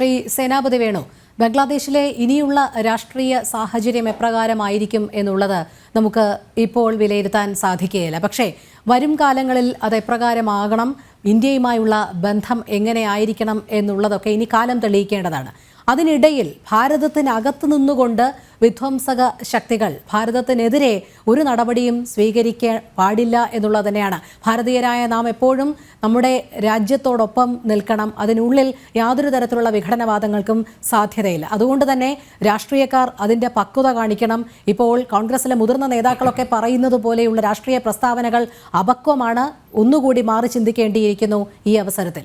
ശ്രീ സേനാപതി വേണു, ബംഗ്ലാദേശിലെ ഇനിയുള്ള രാഷ്ട്രീയ സാഹചര്യം എപ്രകാരമായിരിക്കും എന്നുള്ളത് നമുക്ക് ഇപ്പോൾ വിലയിരുത്താൻ സാധിക്കുകയില്ല. പക്ഷേ വരും കാലങ്ങളിൽ അത് എപ്രകാരമാകണം, ഇന്ത്യയുമായുള്ള ബന്ധം എങ്ങനെയായിരിക്കണം എന്നുള്ളതൊക്കെ ഇനി കാലം തെളിയിക്കേണ്ടതാണ്. അതിനിടയിൽ ഭാരതത്തിനകത്ത് നിന്നുകൊണ്ട് വിധ്വംസക ശക്തികൾ ഭാരതത്തിനെതിരെ ഒരു നടപടിയും സ്വീകരിക്കാൻ പാടില്ല എന്നുള്ളത് തന്നെയാണ്. ഭാരതീയരായ നാം എപ്പോഴും നമ്മുടെ രാജ്യത്തോടൊപ്പം നിൽക്കണം. അതിനുള്ളിൽ യാതൊരു തരത്തിലുള്ള വിഘടനവാദങ്ങൾക്കും സാധ്യതയില്ല. അതുകൊണ്ട് തന്നെ രാഷ്ട്രീയക്കാർ അതിൻ്റെ പക്വത കാണിക്കണം. ഇപ്പോൾ കോൺഗ്രസിലെ മുതിർന്ന നേതാക്കളൊക്കെ പറയുന്നത് പോലെയുള്ള രാഷ്ട്രീയ പ്രസ്താവനകൾ അപക്വമാണ്. ഒന്നുകൂടി മാറി ചിന്തിക്കേണ്ടിയിരിക്കുന്നു ഈ അവസരത്തിൽ.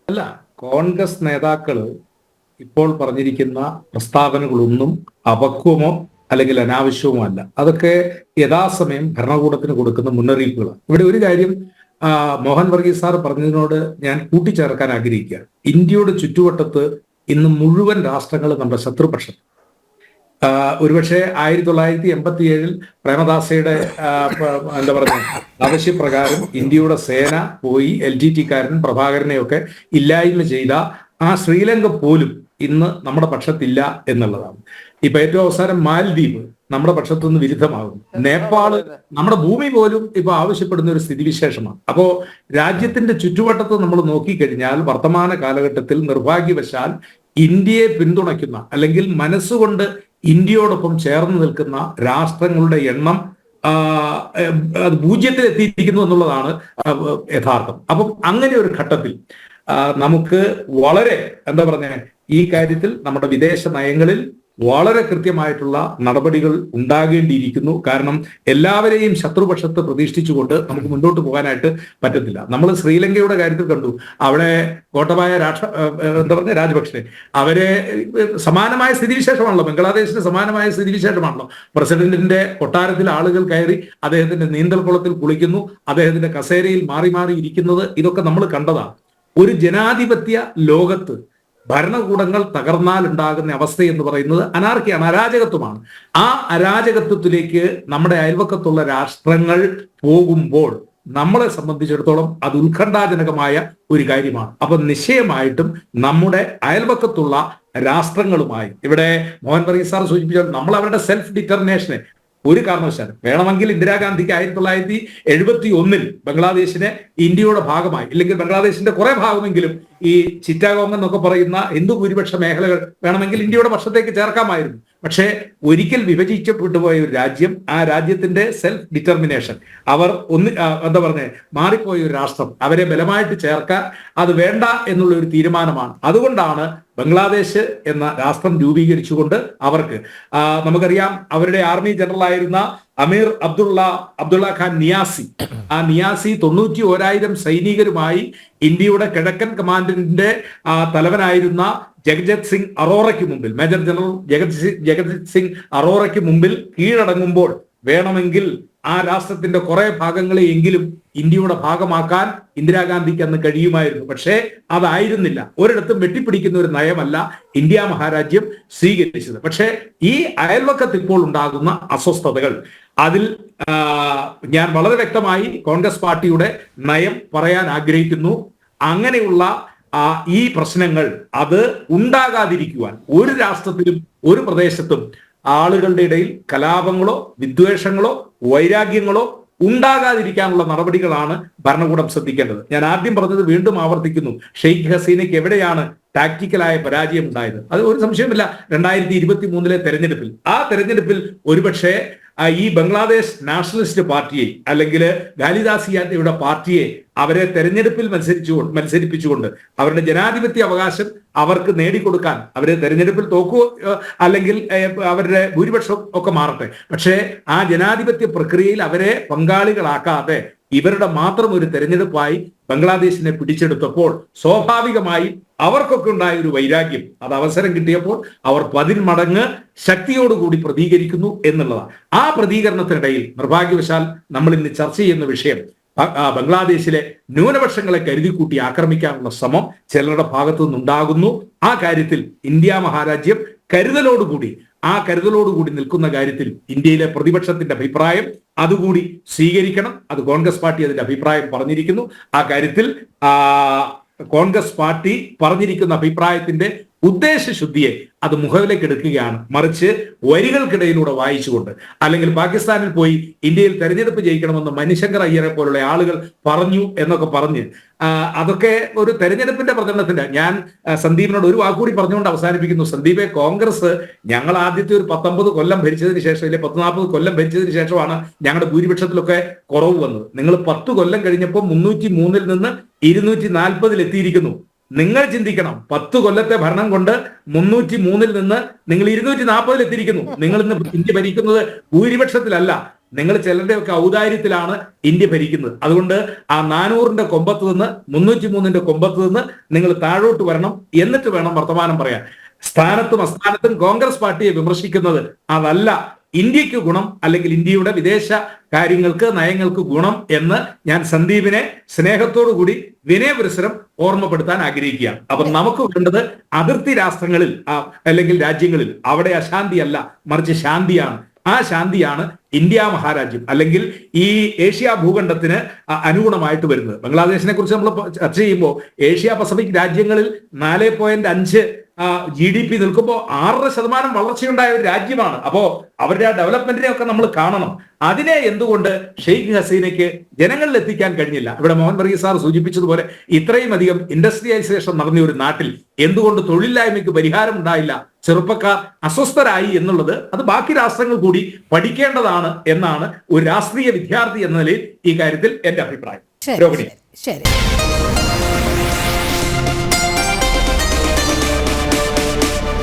അല്ല, കോൺഗ്രസ് നേതാക്കള് ഇപ്പോൾ പറഞ്ഞിരിക്കുന്ന പ്രസ്താവനകളൊന്നും അപക്വമോ അല്ലെങ്കിൽ അനാവശ്യമോ അല്ല. അതൊക്കെ യഥാസമയം ഭരണകൂടത്തിന് കൊടുക്കുന്ന മുന്നറിയിപ്പുകളാണ്. ഇവിടെ ഒരു കാര്യം മോഹൻ വർഗീസ് സാർ പറഞ്ഞതിനോട് ഞാൻ കൂട്ടിച്ചേർക്കാൻ ആഗ്രഹിക്കുകയാണ്. ഇന്ത്യയുടെ ചുറ്റുവട്ടത്ത് ഇന്ന് മുഴുവൻ രാഷ്ട്രങ്ങളും നമ്മുടെ ശത്രുപക്ഷം. ഒരുപക്ഷെ 1987 പ്രേമദാസയുടെ എന്താ പറയുക ആവശ്യപ്രകാരം ഇന്ത്യയുടെ സേന പോയി LTT-കാരൻ പ്രഭാകരനെയൊക്കെ ഇല്ലായ്മ ചെയ്ത ആ ശ്രീലങ്ക പോലും ഇന്ന് നമ്മുടെ പക്ഷത്തില്ല എന്നുള്ളതാണ്. ഇപ്പൊ ഏറ്റവും അവസാനം മാലദ്വീപ് നമ്മുടെ പക്ഷത്തുനിന്ന് വിരുദ്ധമാകും. നേപ്പാള് നമ്മുടെ ഭൂമി പോലും ഇപ്പൊ ആവശ്യപ്പെടുന്ന ഒരു സ്ഥിതിവിശേഷമാണ്. അപ്പോ രാജ്യത്തിന്റെ ചുറ്റുവട്ടത്ത് നമ്മൾ നോക്കിക്കഴിഞ്ഞാൽ വർത്തമാന കാലഘട്ടത്തിൽ നിർഭാഗ്യവശാൽ ഇന്ത്യയെ പിന്തുണയ്ക്കുന്ന അല്ലെങ്കിൽ മനസ്സുകൊണ്ട് ഇന്ത്യയോടൊപ്പം ചേർന്ന് നിൽക്കുന്ന രാഷ്ട്രങ്ങളുടെ എണ്ണം അത് 0-ൽ എത്തിയിരിക്കുന്നു എന്നുള്ളതാണ് യഥാർത്ഥം. അപ്പം അങ്ങനെ ഒരു ഘട്ടത്തിൽ നമുക്ക് വളരെ എന്താ പറഞ്ഞ ഈ കാര്യത്തിൽ നമ്മുടെ വിദേശ നയങ്ങളിൽ വളരെ കൃത്യമായിട്ടുള്ള നടപടികൾ ഉണ്ടാകേണ്ടിയിരിക്കുന്നു. കാരണം എല്ലാവരെയും ശത്രുപക്ഷത്ത് പ്രതീക്ഷിച്ചുകൊണ്ട് നമുക്ക് മുന്നോട്ട് പോകാനായിട്ട് പറ്റത്തില്ല. നമ്മൾ ശ്രീലങ്കയുടെ കാര്യത്തിൽ കണ്ടു. അവിടെ ഗോട്ടബായ രാജപക്ഷെ അവരെ സമാനമായ സ്ഥിതിവിശേഷമാണല്ലോ, ബംഗ്ലാദേശിന് സമാനമായ സ്ഥിതിവിശേഷമാണല്ലോ. പ്രസിഡന്റിന്റെ കൊട്ടാരത്തിൽ ആളുകൾ കയറി അദ്ദേഹത്തിന്റെ നീന്തൽക്കുളത്തിൽ കുളിക്കുന്നു, അദ്ദേഹത്തിന്റെ കസേരയിൽ മാറി മാറി ഇരിക്കുന്നത്, ഇതൊക്കെ നമ്മൾ കണ്ടതാണ്. ഒരു ജനാധിപത്യ ലോകത്ത് ഭരണകൂടങ്ങൾ തകർന്നാൽ ഉണ്ടാകുന്ന അവസ്ഥ എന്ന് പറയുന്നത് അനാർക്കിയാണ്, അരാജകത്വമാണ്. ആ അരാജകത്വത്തിലേക്ക് നമ്മുടെ അയൽവക്കത്തുള്ള രാഷ്ട്രങ്ങൾ പോകുമ്പോൾ നമ്മളെ സംബന്ധിച്ചിടത്തോളം അത് ഉത്കണ്ഠാജനകമായ ഒരു കാര്യമാണ്. അപ്പൊ നിശ്ചയമായിട്ടും നമ്മുടെ അയൽവക്കത്തുള്ള രാഷ്ട്രങ്ങളുമായി ഇവിടെ മോഹൻ വർഗീസ് സാർ സൂചിപ്പിച്ചാൽ നമ്മൾ അവരുടെ സെൽഫ് ഡിറ്റർമിനേഷനെ ഒരു കാരണവശാലും വേണമെങ്കിൽ ഇന്ദിരാഗാന്ധിക്ക് 1971 ബംഗ്ലാദേശിനെ ഇന്ത്യയുടെ ഭാഗമായി, ഇല്ലെങ്കിൽ ബംഗ്ലാദേശിന്റെ കുറെ ഭാഗമെങ്കിലും ഈ ചിറ്റാഗോങ് എന്നൊക്കെ പറയുന്ന ഹിന്ദു ഭൂരിപക്ഷ മേഖലകൾ വേണമെങ്കിൽ ഇന്ത്യയുടെ പക്ഷത്തേക്ക് ചേർക്കാമായിരുന്നു. പക്ഷേ ഒരിക്കൽ വിഭജിക്കപ്പെട്ടു പോയ ഒരു രാജ്യം, ആ രാജ്യത്തിന്റെ സെൽഫ് ഡിറ്റർമിനേഷൻ, അവർ എന്താ പറഞ്ഞേ മാറിപ്പോയ ഒരു രാഷ്ട്രം, അവരെ ബലമായിട്ട് ചേർക്കാൻ അത് വേണ്ട എന്നുള്ള ഒരു തീരുമാനമാണ്. അതുകൊണ്ടാണ് ബംഗ്ലാദേശ് എന്ന രാഷ്ട്രം രൂപീകരിച്ചുകൊണ്ട് അവർക്ക് നമുക്കറിയാം അവരുടെ ആർമി ജനറൽ ആയിരുന്ന അമീർ അബ്ദുള്ള ഖാൻ നിയാസി, ആ നിയാസി 91,000 സൈനികരുമായി ഇന്ത്യയുടെ കിഴക്കൻ കമാൻഡിന്റെ തലവനായിരുന്ന ജഗജിത് സിംഗ് അറോറയ്ക്ക് മുമ്പിൽ, മേജർ ജനറൽ ജഗജിത് സിംഗ് അറോറയ്ക്ക് മുമ്പിൽ കീഴടങ്ങുമ്പോൾ വേണമെങ്കിൽ ആ രാഷ്ട്രത്തിന്റെ കുറെ ഭാഗങ്ങളെയെങ്കിലും ഇന്ത്യയുടെ ഭാഗമാക്കാൻ ഇന്ദിരാഗാന്ധിക്ക് അന്ന് കഴിയുമായിരുന്നു. പക്ഷേ അതായിരുന്നില്ല. ഒരിടത്തും വെട്ടിപ്പിടിക്കുന്ന ഒരു നയമല്ല ഇന്ത്യ മഹാരാജ്യം സ്വീകരിച്ചത്. പക്ഷേ ഈ അയൽവക്കത്ത് ഇപ്പോൾ ഉണ്ടാകുന്ന അസ്വസ്ഥതകൾ, അതിൽ ഞാൻ വളരെ വ്യക്തമായി കോൺഗ്രസ് പാർട്ടിയുടെ നയം പറയാൻ ആഗ്രഹിക്കുന്നു. അങ്ങനെയുള്ള ഈ പ്രശ്നങ്ങൾ അത് ഉണ്ടാകാതിരിക്കുവാൻ ഒരു രാഷ്ട്രത്തിലും ഒരു പ്രദേശത്തും ആളുകളുടെ ഇടയിൽ കലാപങ്ങളോ വിദ്വേഷങ്ങളോ വൈരാഗ്യങ്ങളോ ഉണ്ടാകാതിരിക്കാനുള്ള നടപടികളാണ് ഭരണകൂടം ശ്രദ്ധിക്കേണ്ടത്. ഞാൻ ആദ്യം പറഞ്ഞത് വീണ്ടും ആവർത്തിക്കുന്നു, ഷെയ്ഖ് ഹസീനയ്ക്ക് എവിടെയാണ് ടാക്ടിക്കലായ പരാജയം ഉണ്ടായത്? അത് ഒരു സംശയമില്ല, 2023 തെരഞ്ഞെടുപ്പിൽ. ആ തെരഞ്ഞെടുപ്പിൽ ഒരുപക്ഷെ ഈ ബംഗ്ലാദേശ് നാഷണലിസ്റ്റ് പാർട്ടിയെ അല്ലെങ്കിൽ ഖാലിദാസ് യാദയുടെ പാർട്ടിയെ അവരെ തെരഞ്ഞെടുപ്പിൽ മത്സരിപ്പിച്ചുകൊണ്ട് അവരുടെ ജനാധിപത്യ അവകാശം അവർക്ക് നേടിക്കൊടുക്കാൻ, അവരെ തെരഞ്ഞെടുപ്പിൽ തോക്കോ അല്ലെങ്കിൽ അവരുടെ ഭൂരിപക്ഷം ഒക്കെ മാറട്ടെ, പക്ഷേ ആ ജനാധിപത്യ പ്രക്രിയയിൽ അവരെ പങ്കാളികളാക്കാതെ ഇവരുടെ മാത്രം ഒരു തെരഞ്ഞെടുപ്പായി ബംഗ്ലാദേശിനെ പിടിച്ചെടുത്തപ്പോൾ സ്വാഭാവികമായി അവർക്കൊക്കെ ഉണ്ടായ ഒരു വൈരാഗ്യം, അത് അവസരം കിട്ടിയപ്പോൾ അവർ 10 മടങ്ങ് ശക്തിയോടുകൂടി പ്രതികരിക്കുന്നു എന്നുള്ളതാണ്. ആ പ്രതികരണത്തിനിടയിൽ നിർഭാഗ്യവശാൽ നമ്മൾ ഇന്ന് ചർച്ച ചെയ്യുന്ന വിഷയം ബംഗ്ലാദേശിലെ ന്യൂനപക്ഷങ്ങളെ കരുതിക്കൂട്ടി ആക്രമിക്കാനുള്ള ശ്രമം ചിലരുടെ ഭാഗത്തു നിന്നുണ്ടാകുന്നു. ആ കാര്യത്തിൽ ഇന്ത്യ മഹാരാജ്യം കരുതലോടുകൂടി നിൽക്കുന്ന കാര്യത്തിൽ ഇന്ത്യയിലെ പ്രതിപക്ഷത്തിന്റെ അഭിപ്രായം അതുകൂടി സ്വീകരിക്കണം. അത് കോൺഗ്രസ് പാർട്ടി അതിന്റെ അഭിപ്രായം പറഞ്ഞിരിക്കുന്നു. ആ കാര്യത്തിൽ കോൺഗ്രസ് പാർട്ടി പറഞ്ഞിരിക്കുന്ന അഭിപ്രായത്തിന്റെ ഉദ്ദേശശുദ്ധിയെ അത് മുഖവിലേക്ക് എടുക്കുകയാണ്, മറിച്ച് വരികൾക്കിടയിലൂടെ വായിച്ചുകൊണ്ട്. അല്ലെങ്കിൽ പാകിസ്ഥാനിൽ പോയി ഇന്ത്യയിൽ തെരഞ്ഞെടുപ്പ് ജയിക്കണമെന്ന് മണിശങ്കർ അയ്യരെ പോലുള്ള ആളുകൾ പറഞ്ഞു എന്നൊക്കെ പറഞ്ഞ് അതൊക്കെ ഒരു തെരഞ്ഞെടുപ്പിന്റെ പ്രചരണത്തിന്റെ. ഞാൻ സന്ദീപിനോട് ഒരു വാക്കുകൂടി പറഞ്ഞുകൊണ്ട് അവസാനിപ്പിക്കുന്നു. സന്ദീപെ, കോൺഗ്രസ് ഞങ്ങൾ ആദ്യത്തെ ഒരു 19 കൊല്ലം ഭരിച്ചതിന് ശേഷം, ഇല്ലെ 40 കൊല്ലം ഭരിച്ചതിന് ശേഷമാണ് ഞങ്ങളുടെ ഭൂരിപക്ഷത്തിലൊക്കെ കുറവ് വന്നത്. നിങ്ങൾ 10 കൊല്ലം കഴിഞ്ഞപ്പോൾ 303 നിന്ന് 240 എത്തിയിരിക്കുന്നു. നിങ്ങൾ ചിന്തിക്കണം, 10 കൊല്ലത്തെ ഭരണം കൊണ്ട് 303 നിന്ന് നിങ്ങൾ 240 എത്തിയിരിക്കുന്നു. നിങ്ങൾ ഇന്ന് ഇന്ത്യ ഭരിക്കുന്നത് ഭൂരിപക്ഷത്തിലല്ല, നിങ്ങൾ ചിലരുടെയൊക്കെ ഔദാര്യത്തിലാണ് ഇന്ത്യ ഭരിക്കുന്നത്. അതുകൊണ്ട് ആ 400ന്റെ കൊമ്പത്ത് നിന്ന് 303ന്റെ കൊമ്പത്ത് നിന്ന് നിങ്ങൾ താഴോട്ട് വരണം, എന്നിട്ട് വേണം വർത്തമാനം പറയാൻ. സ്ഥാനത്തും അസ്ഥാനത്തും കോൺഗ്രസ് പാർട്ടിയെ വിമർശിക്കുന്നത് അതല്ല ഇന്ത്യക്ക് ഗുണം, അല്ലെങ്കിൽ ഇന്ത്യയുടെ വിദേശ കാര്യങ്ങൾക്ക് നയങ്ങൾക്ക് ഗുണം എന്ന് ഞാൻ സന്ദീപിനെ സ്നേഹത്തോടുകൂടി വിനയപുരസരം ഓർമ്മപ്പെടുത്താൻ ആഗ്രഹിക്കുകയാണ്. അപ്പൊ നമുക്ക് വേണ്ടത് അതിർത്തി രാഷ്ട്രങ്ങളിൽ അല്ലെങ്കിൽ രാജ്യങ്ങളിൽ അവിടെ അശാന്തിയല്ല, മറിച്ച് ശാന്തിയാണ്. ആ ശാന്തിയാണ് ഇന്ത്യ മഹാരാജ്യം അല്ലെങ്കിൽ ഈ ഏഷ്യ ഭൂഖണ്ഡത്തിന് അനുഗുണമായിട്ട് വരുന്നത്. ബംഗ്ലാദേശിനെ കുറിച്ച് നമ്മൾ ചർച്ച ചെയ്യുമ്പോൾ ഏഷ്യ പസഫിക് രാജ്യങ്ങളിൽ 4.5 GDP നിൽക്കുമ്പോൾ 6% വളർച്ചയുണ്ടായ ഒരു രാജ്യമാണ്. അപ്പോ അവരുടെ ആ ഡെവലപ്മെന്റിനെ ഒക്കെ നമ്മൾ കാണണം. അതിനെ എന്തുകൊണ്ട് ഷെയ്ഖ് ഹസീനയ്ക്ക് ജനങ്ങളിൽ എത്തിക്കാൻ കഴിഞ്ഞില്ല? ഇവിടെ മോഹൻ വർഗീസ് സാർ സൂചിപ്പിച്ചതുപോലെ ഇത്രയും അധികം ഇൻഡസ്ട്രിയലൈസേഷൻ നടന്ന ഒരു നാട്ടിൽ എന്തുകൊണ്ട് തൊഴിലില്ലായ്മയ്ക്ക് പരിഹാരം ഉണ്ടായില്ല? ചെറുപ്പക്കാർ അസ്വസ്ഥരായി എന്നുള്ളത് അത് ബാക്കി രാഷ്ട്രങ്ങൾ കൂടി പഠിക്കേണ്ടതാണ് എന്നാണ് ഒരു രാഷ്ട്രീയ വിദ്യാർത്ഥി എന്ന നിലയിൽ ഈ കാര്യത്തിൽ എന്റെ അഭിപ്രായം. ശരി.